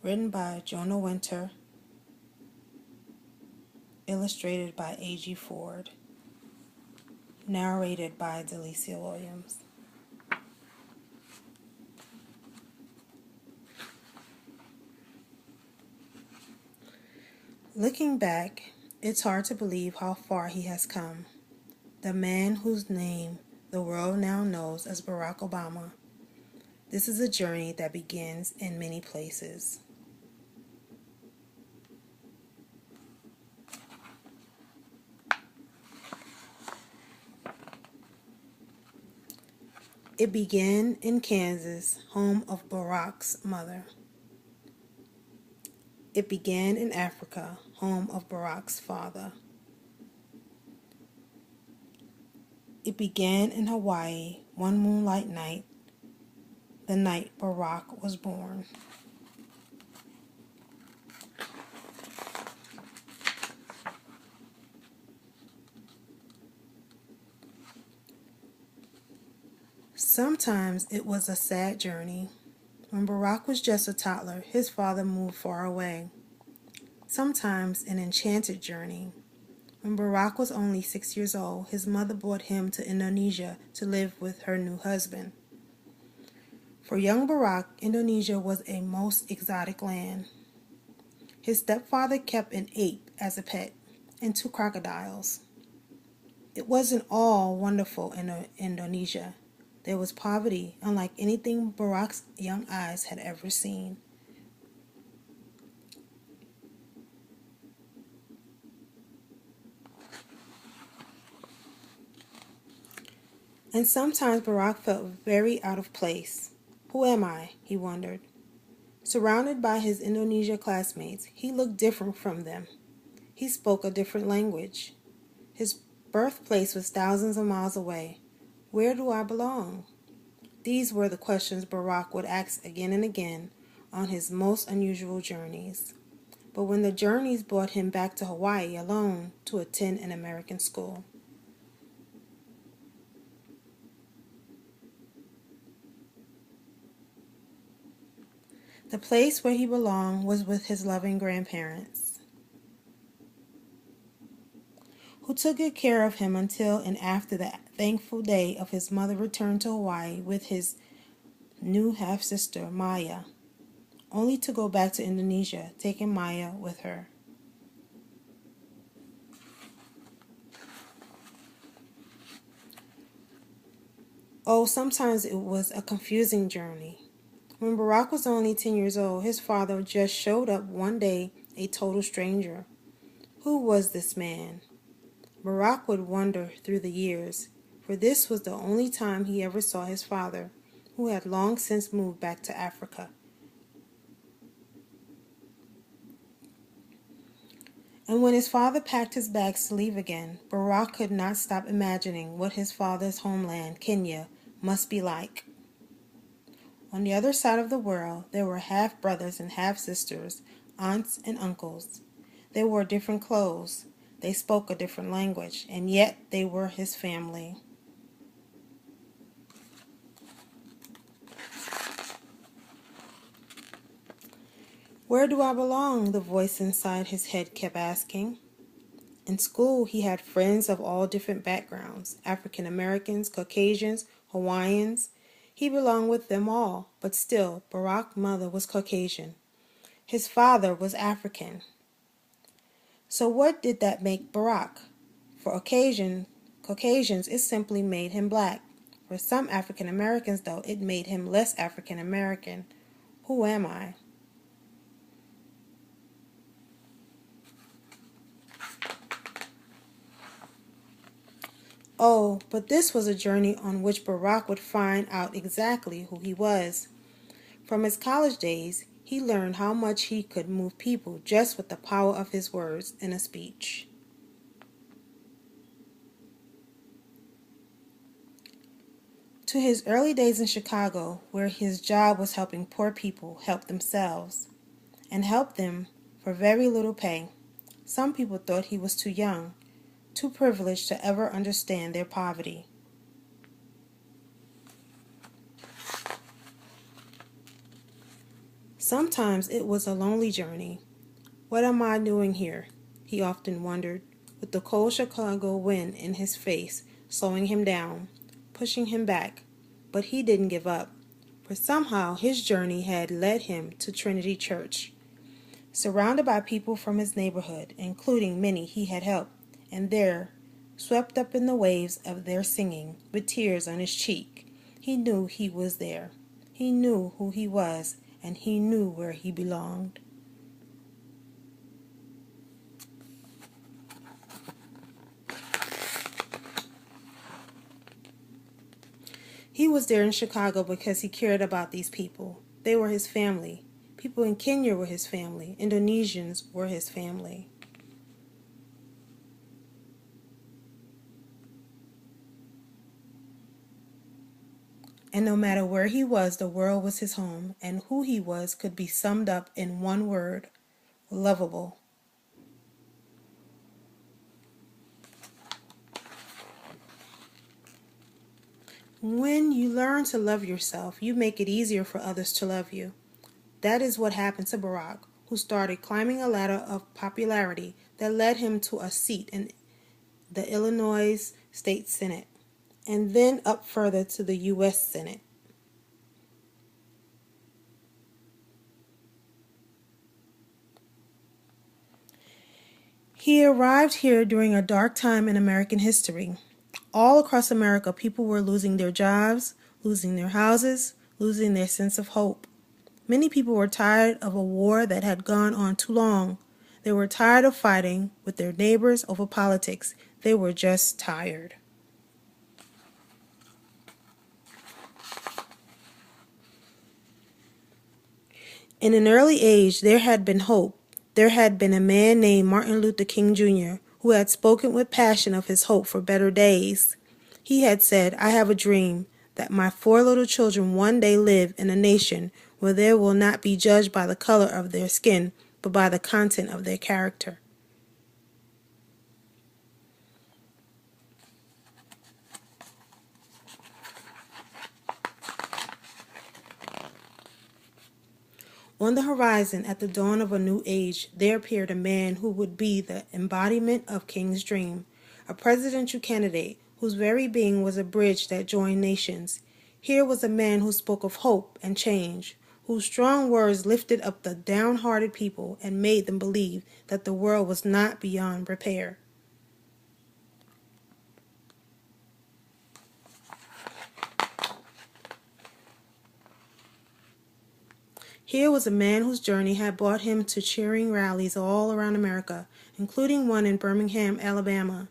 Written by Jonah Winter, illustrated by A.G. Ford, narrated by Delicia Williams. Looking back, it's hard to believe how far he has come. The man whose name the world now knows as Barack Obama. This is a journey that begins in many places. It began in Kansas, home of Barack's mother. It began in Africa, home of Barack's father. It began in Hawaii, one moonlight night, the night Barack was born. Sometimes it was a sad journey. When Barack was just a toddler, his father moved far away. Sometimes an enchanted journey. When Barack was only 6 years old, his mother brought him to Indonesia to live with her new husband. For young Barack, Indonesia was a most exotic land. His stepfather kept an ape as a pet and 2 crocodiles. It wasn't all wonderful in Indonesia. There was poverty unlike anything Barack's young eyes had ever seen. And sometimes Barack felt very out of place. Who am I? He wondered. Surrounded by his Indonesia classmates, he looked different from them. He spoke a different language. His birthplace was thousands of miles away. Where do I belong? These were the questions Barack would ask again and again on his most unusual journeys. But when the journeys brought him back to Hawaii alone to attend an American school. The place where he belonged was with his loving grandparents, who took good care of him until and after the thankful day of his mother returned to Hawaii with his new half-sister, Maya, only to go back to Indonesia, taking Maya with her. Oh, sometimes it was a confusing journey. When Barack was only 10 years old, his father just showed up one day, a total stranger. Who was this man? Barack would wonder through the years, for this was the only time he ever saw his father, who had long since moved back to Africa. And when his father packed his bags to leave again, Barack could not stop imagining what his father's homeland, Kenya, must be like. On the other side of the world, there were half-brothers and half-sisters, aunts and uncles. They wore different clothes. They spoke a different language, and yet they were his family. Where do I belong? The voice inside his head kept asking. In school, he had friends of all different backgrounds, African Americans, Caucasians, Hawaiians. He belonged with them all, but still, Barack's mother was Caucasian. His father was African. So what did that make Barack? For Caucasians, it simply made him black. For some African Americans, though, it made him less African American. Who am I? Oh, but this was a journey on which Barack would find out exactly who he was. From his college days, he learned how much he could move people just with the power of his words in a speech. To his early days in Chicago, where his job was helping poor people help themselves, and help them for very little pay. Some people thought he was too young, too privileged to ever understand their poverty. Sometimes it was a lonely journey. What am I doing here? He often wondered, with the cold Chicago wind in his face, slowing him down, pushing him back. But he didn't give up, for somehow his journey had led him to Trinity Church. Surrounded by people from his neighborhood, including many he had helped, and there, swept up in the waves of their singing, with tears on his cheek, he knew he was there. He knew who he was, and he knew where he belonged. He was there in Chicago because he cared about these people. They were his family. People in Kenya were his family. Indonesians were his family. And no matter where he was, the world was his home, and who he was could be summed up in one word: lovable. When you learn to love yourself, you make it easier for others to love you. That is what happened to Barack, who started climbing a ladder of popularity that led him to a seat in the Illinois State Senate, and then up further to the U.S. Senate. He arrived here during a dark time in American history. All across America, people were losing their jobs, losing their houses, losing their sense of hope. Many people were tired of a war that had gone on too long. They were tired of fighting with their neighbors over politics. They were just tired. In an early age, there had been hope. There had been a man named Martin Luther King Jr. who had spoken with passion of his hope for better days. He had said, "I have a dream that my 4 little children one day live in a nation where they will not be judged by the color of their skin, but by the content of their character." On the horizon, at the dawn of a new age, there appeared a man who would be the embodiment of King's dream, a presidential candidate whose very being was a bridge that joined nations. Here was a man who spoke of hope and change, whose strong words lifted up the downhearted people and made them believe that the world was not beyond repair. Here was a man whose journey had brought him to cheering rallies all around America, including one in Birmingham, Alabama.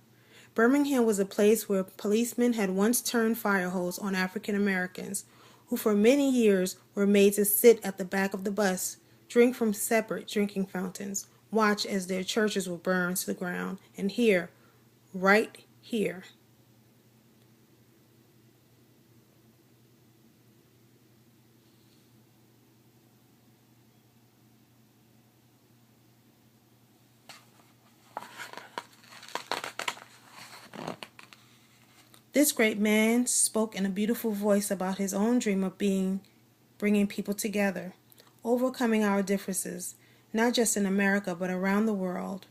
Birmingham was a place where policemen had once turned fire hose on African Americans, who for many years were made to sit at the back of the bus, drink from separate drinking fountains, watch as their churches were burned to the ground, and here, right here, this great man spoke in a beautiful voice about his own dream of bringing people together, overcoming our differences, not just in America but around the world.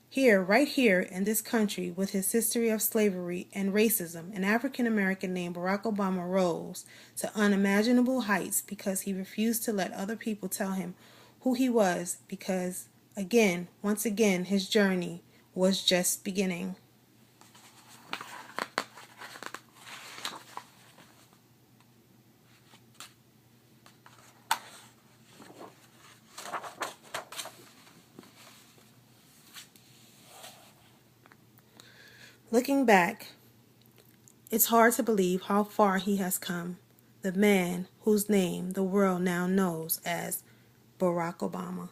Here, right here in this country, with his history of slavery and racism, an African American named Barack Obama rose to unimaginable heights because he refused to let other people tell him who he was, because, again, once again, his journey was just beginning. Looking back, it's hard to believe how far he has come, the man whose name the world now knows as Barack Obama.